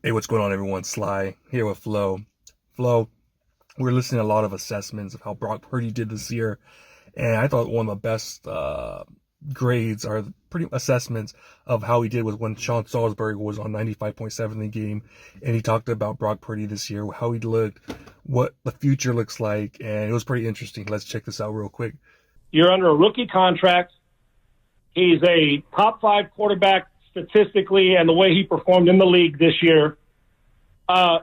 Hey, what's going on, everyone? Sly here with Flo. Flo, we're listening to a lot of assessments of how Brock Purdy did this year, and I thought one of the best grades are pretty assessments of how he did was when Sean Salisbury was on 95.7 the game, and he talked about Brock Purdy this year, how he looked, what the future looks like, and it was pretty interesting. Let's check this out real quick. You're under a rookie contract. He's a top 5 quarterback statistically and the way he performed in the league this year.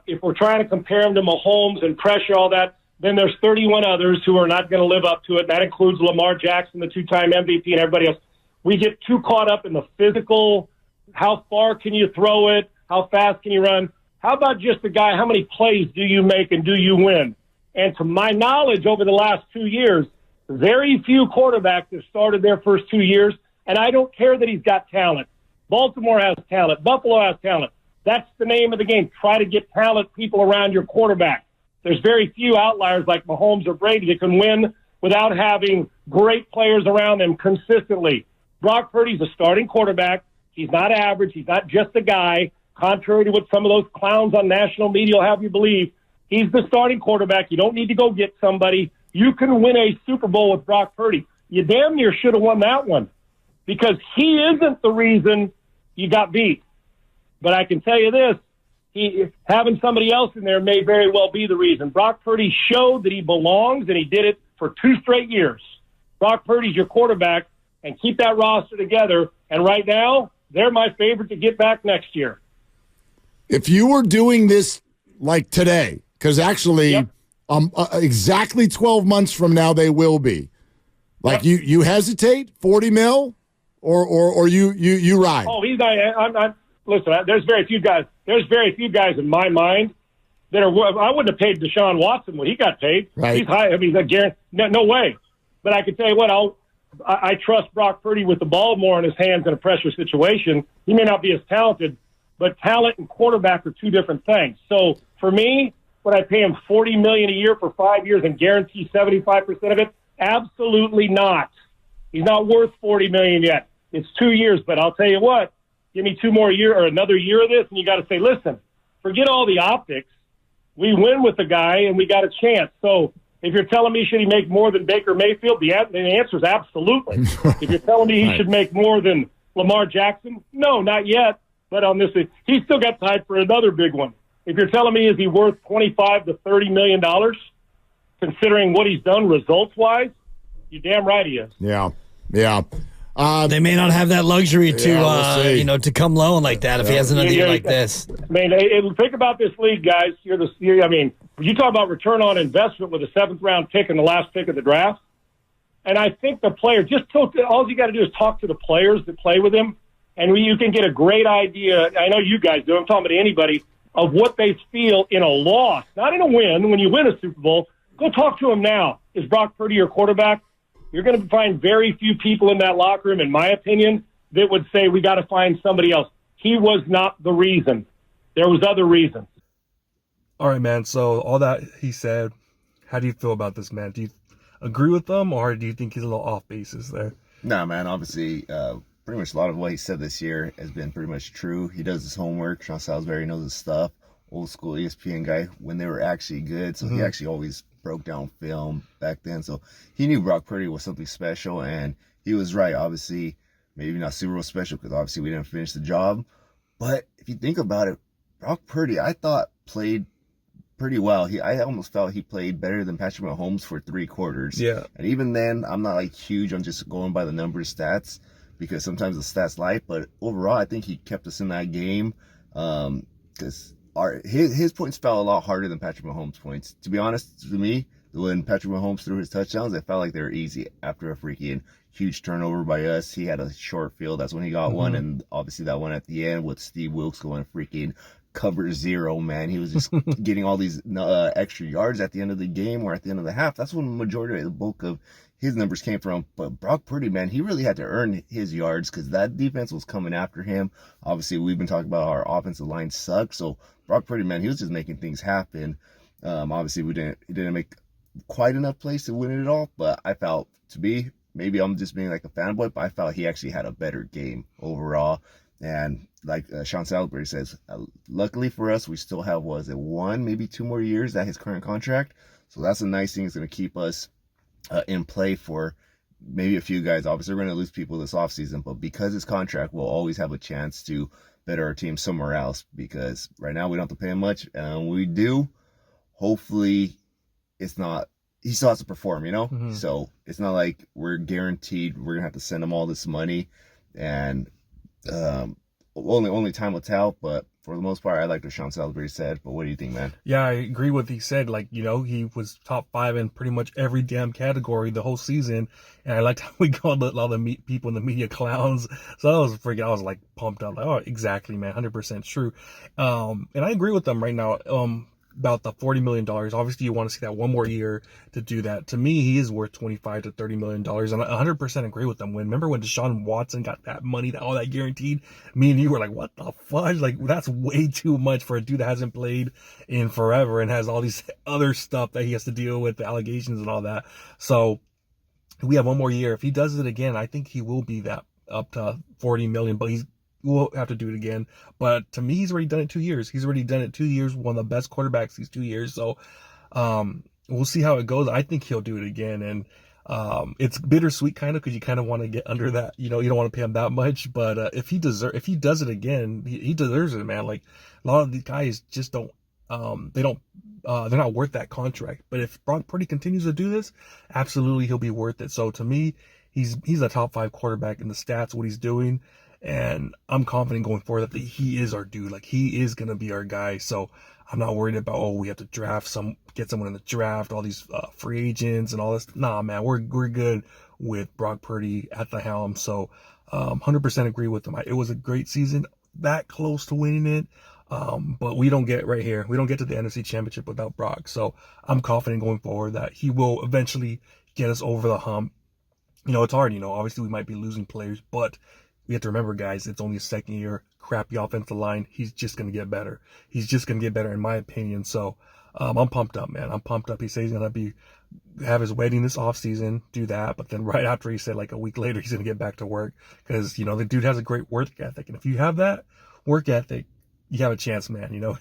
If we're trying to compare him to Mahomes and pressure all that, then there's 31 others who are not going to live up to it. That includes Lamar Jackson, the 2-time MVP, and everybody else. We get too caught up in the physical. How far can you throw it? How fast can you run? How about just the guy, how many plays do you make and do you win? And to my knowledge, over the last 2 years, very few quarterbacks have started their first 2 years, and I don't care that he's got talent. Baltimore has talent. Buffalo has talent. That's the name of the game. Try to get talent people around your quarterback. There's very few outliers like Mahomes or Brady that can win without having great players around them consistently. Brock Purdy's a starting quarterback. He's not average. He's not just a guy, contrary to what some of those clowns on national media will have you believe. He's the starting quarterback. You don't need to go get somebody. You can win a Super Bowl with Brock Purdy. You damn near should have won that one because he isn't the reason you got beat. But I can tell you this, having somebody else in there may very well be the reason. Brock Purdy showed that he belongs, and he did it for 2 straight years. Brock Purdy's your quarterback, and keep that roster together. And right now, they're my favorite to get back next year. If you were doing this like today, because actually Yep. exactly 12 months from now they will be. Like Yep. you hesitate, 40 mil, or you ride? Oh, he's not. I'm not. Listen, there's very few guys. There's very few guys in my mind that are. I wouldn't have paid Deshaun Watson when he got paid. Right. He's high. I mean, no way. But I can tell you what. I trust Brock Purdy with the ball more in his hands in a pressure situation. He may not be as talented, but talent and quarterback are 2 different things. So for me, would I pay him $40 million a year for 5 years and guarantee 75% of it? Absolutely not. He's not worth $40 million yet. It's 2 years, but I'll tell you what. Give me 2 more years or another year of this, and you got to say, listen, forget all the optics. We win with the guy, and we got a chance. So if you're telling me should he make more than Baker Mayfield, the answer is absolutely. If you're telling me he should make more than Lamar Jackson, no, not yet. But on this, he's still got time for another big one. If you're telling me is he worth $25 to $30 million, considering what he's done results-wise, you're damn right he is. Yeah. They may not have that luxury to, we'll see. to come low like that if he has another year like this. I mean, think about this league, guys. You talk about return on investment with a 7th-round pick and the last pick of the draft. And I think the player, all you got to do is talk to the players that play with him, and you can get a great idea. I know you guys do. I'm talking to anybody of what they feel in a loss, not in a win. When you win a Super Bowl, go talk to him now. Is Brock Purdy your quarterback? You're going to find very few people in that locker room, in my opinion, that would say we got to find somebody else. He was not the reason. There was other reasons. All right, man. So all that he said, how do you feel about this, man? Do you agree with them, or do you think he's a little off basis there? Nah, man. Obviously, pretty much a lot of what he said this year has been pretty much true. He does his homework. Sean Salisbury knows his stuff. Old school ESPN guy when they were actually good. So he actually always broke down film back then. So he knew Brock Purdy was something special, and he was right. Obviously, maybe not Super Bowl special because obviously we didn't finish the job. But if you think about it, Brock Purdy, I thought played pretty well. I almost felt he played better than Patrick Mahomes for 3 quarters. Yeah. And even then, I'm not like huge on just going by the numbers stats because sometimes the stats lie. But overall, I think he kept us in that game because his points fell a lot harder than Patrick Mahomes' points. To be honest, to me, when Patrick Mahomes threw his touchdowns, it felt like they were easy after a freaking huge turnover by us. He had a short field. That's when he got one. And obviously that one at the end with Steve Wilkes going freaking cover 0, man. He was just getting all these extra yards at the end of the game or at the end of the half. That's when the majority of the bulk of his numbers came from. But Brock Purdy, man, he really had to earn his yards because that defense was coming after him. Obviously, we've been talking about our offensive line sucked. So Brock Purdy, man, he was just making things happen. Obviously, he didn't make quite enough plays to win it all. But I felt, to be, maybe I'm just being like a fanboy, but I felt he actually had a better game overall. And like Sean Salisbury says, luckily for us, we still have, was it 1, maybe 2 more years at his current contract. So that's a nice thing. It's going to keep us in play for maybe a few guys. Obviously, we're going to lose people this offseason, but because his contract, we'll always have a chance to better our team somewhere else, because right now we don't have to pay him much. And when we do, hopefully it's not, he still has to perform, you know? Mm-hmm. So it's not like we're guaranteed we're going to have to send him all this money. And only time will tell, but for the most part, I like what Sean Salisbury said. But what do you think, man? Yeah, I agree with what he said. Like, you know, he was top 5 in pretty much every damn category the whole season. And I liked how we called all the people in the media clowns. So I was like pumped up. Like, oh, exactly, man. 100% true. And I agree with them right now. About the $40 million. Obviously, you want to see that one more year to do that. To me, he is worth $25 to $30 million. And I 100% agree with them. Remember when Deshaun Watson got that money, all that guaranteed? Me and you were like, what the fudge? Like, that's way too much for a dude that hasn't played in forever and has all these other stuff that he has to deal with, the allegations and all that. So we have one more year. If he does it again, I think he will be that up to 40 million, but we'll have to do it again. But to me, he's already done it 2 years. He's already done it 2 years, one of the best quarterbacks these 2 years. So we'll see how it goes. I think he'll do it again. And it's bittersweet kind of, because you kind of want to get under that. You know, you don't want to pay him that much. But if he does it again, he deserves it, man. Like, a lot of these guys just don't, they're not worth that contract. But if Brock Purdy continues to do this, absolutely he'll be worth it. So to me, he's a top 5 quarterback in the stats, what he's doing. And I'm confident going forward that he is our dude. Like, he is going to be our guy. So I'm not worried about, we have to get someone in the draft, all these free agents and all this. Nah, man, we're good with Brock Purdy at the helm. So 100% agree with him. It was a great season, that close to winning it. But we don't get right here. We don't get to the NFC Championship without Brock. So I'm confident going forward that he will eventually get us over the hump. You know, it's hard. You know, obviously we might be losing players, but we have to remember, guys, it's only his second year. Crappy offensive line. He's just going to get better. He's just going to get better, in my opinion. So I'm pumped up, man. I'm pumped up. He said he's going to have his wedding this offseason, do that. But then right after, he said like a week later, he's going to get back to work, because, you know, the dude has a great work ethic. And if you have that work ethic, you have a chance, man. You know,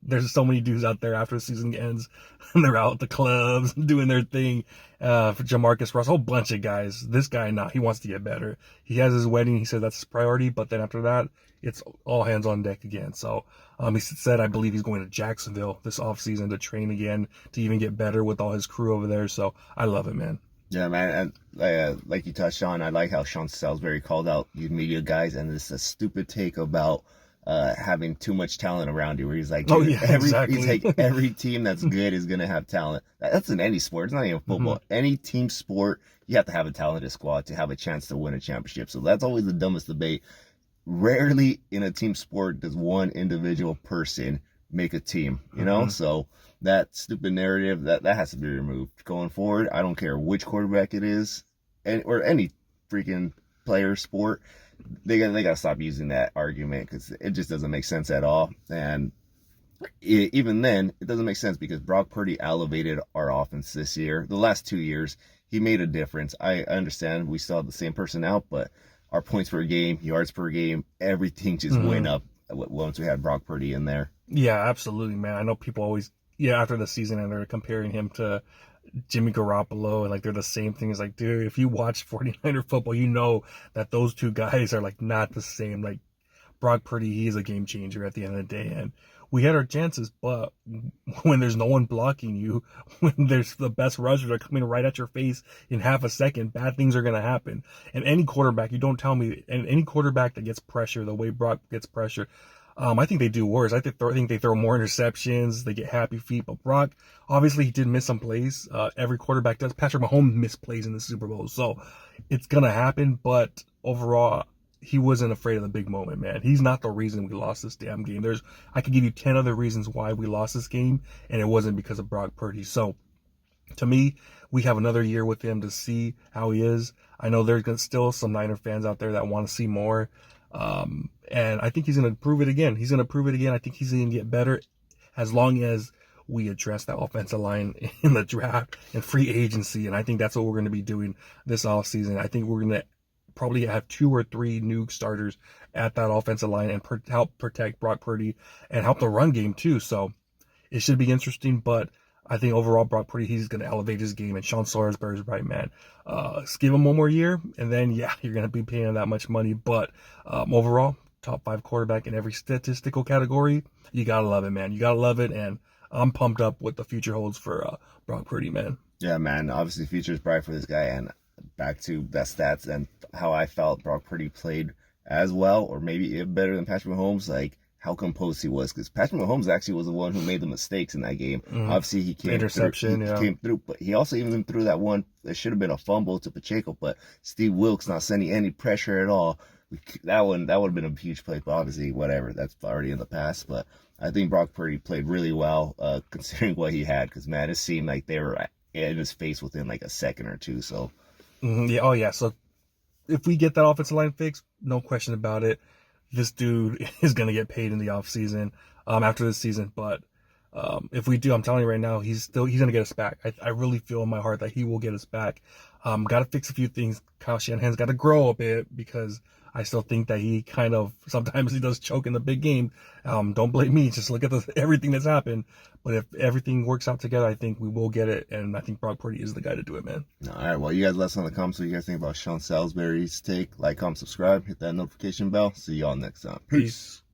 there's so many dudes out there after the season ends and they're out at the clubs doing their thing. For Jamarcus Russ, a whole bunch of guys. This guy, he wants to get better. He has his wedding. He said that's his priority. But then after that, it's all hands on deck again. So he said, I believe he's going to Jacksonville this offseason to train again, to even get better with all his crew over there. So I love it, man. Yeah, man. And like you touched on, I like how Sean Salisbury called out these media guys, and it's a stupid take about having too much talent around you, where he's like, exactly. He's like, every team that's good is gonna have talent. That's in any sport. It's not even football. Mm-hmm. Any team sport, you have to have a talented squad to have a chance to win a championship. So that's always the dumbest debate. Rarely in a team sport does one individual person make a team, you know? So that stupid narrative, that has to be removed. Going forward, I don't care which quarterback it is, or any freaking player, sport, they gotta stop using that argument, because it just doesn't make sense at all. And even then, it doesn't make sense, because Brock Purdy elevated our offense this year. The last 2 years, he made a difference. I understand we still have the same personnel, but our points per game, yards per game, everything just went up once we had Brock Purdy in there. Yeah, absolutely, man. I know people always, after the season, and they're comparing him to Jimmy Garoppolo, and like they're the same thing. It's like, dude, if you watch 49er football, you know that those two guys are like not the same. Like, Brock Purdy, he is a game changer at the end of the day. And we had our chances, but when there's no one blocking you, when there's the best rushers are coming right at your face in half a second, bad things are going to happen. And any quarterback, you don't tell me, and any quarterback that gets pressure the way Brock gets pressure, I think they do worse. I think they throw more interceptions. They get happy feet. But Brock, obviously, he did miss some plays. Every quarterback does. Patrick Mahomes missed plays in the Super Bowl. So it's going to happen. But overall, he wasn't afraid of the big moment, man. He's not the reason we lost this damn game. I could give you 10 other reasons why we lost this game, and it wasn't because of Brock Purdy. So to me, we have another year with him to see how he is. I know there's still some Niner fans out there that want to see more. And I think he's going to prove it again. I think he's going to get better as long as we address that offensive line in the draft and free agency. And I think that's what we're going to be doing this offseason. I think we're going to probably have 2 or 3 new starters at that offensive line and help protect Brock Purdy and help the run game too. So it should be interesting, but I think overall Brock Purdy, he's going to elevate his game, and Sean Salisbury's right, man. Let's give him one more year, and then, yeah, you're going to be paying that much money. But overall, top 5 quarterback in every statistical category. You got to love it, man. You got to love it, and I'm pumped up what the future holds for Brock Purdy, man. Yeah, man. Obviously, the future is bright for this guy. And back to the stats and how I felt Brock Purdy played as well, or maybe even better than Patrick Mahomes, like how composed he was. Because Patrick Mahomes actually was the one who made the mistakes in that game. Obviously, he came Interception, through, he came through, but he also even threw that one that should have been a fumble to Pacheco, but Steve Wilkes not sending any pressure at all. That would have been a huge play, but obviously, whatever, that's already in the past. But I think Brock Purdy played really well, considering what he had, because, man, it seemed like they were in his face within like a second or two. So, yeah, oh yeah. So if we get that offensive line fixed, no question about it, this dude is gonna get paid in the offseason, after this season. But if we do, I'm telling you right now, he's gonna get us back. I really feel in my heart that he will get us back. Got to fix a few things. Kyle Shanahan's got to grow a bit, because I still think that he kind of, sometimes he does choke in the big game. Don't blame me. Just look at everything that's happened. But if everything works out together, I think we will get it. And I think Brock Purdy is the guy to do it, man. All right. Well, you guys let us know in the comments what you guys think about Sean Salisbury's take. Like, comment, subscribe, hit that notification bell. See y'all next time. Peace.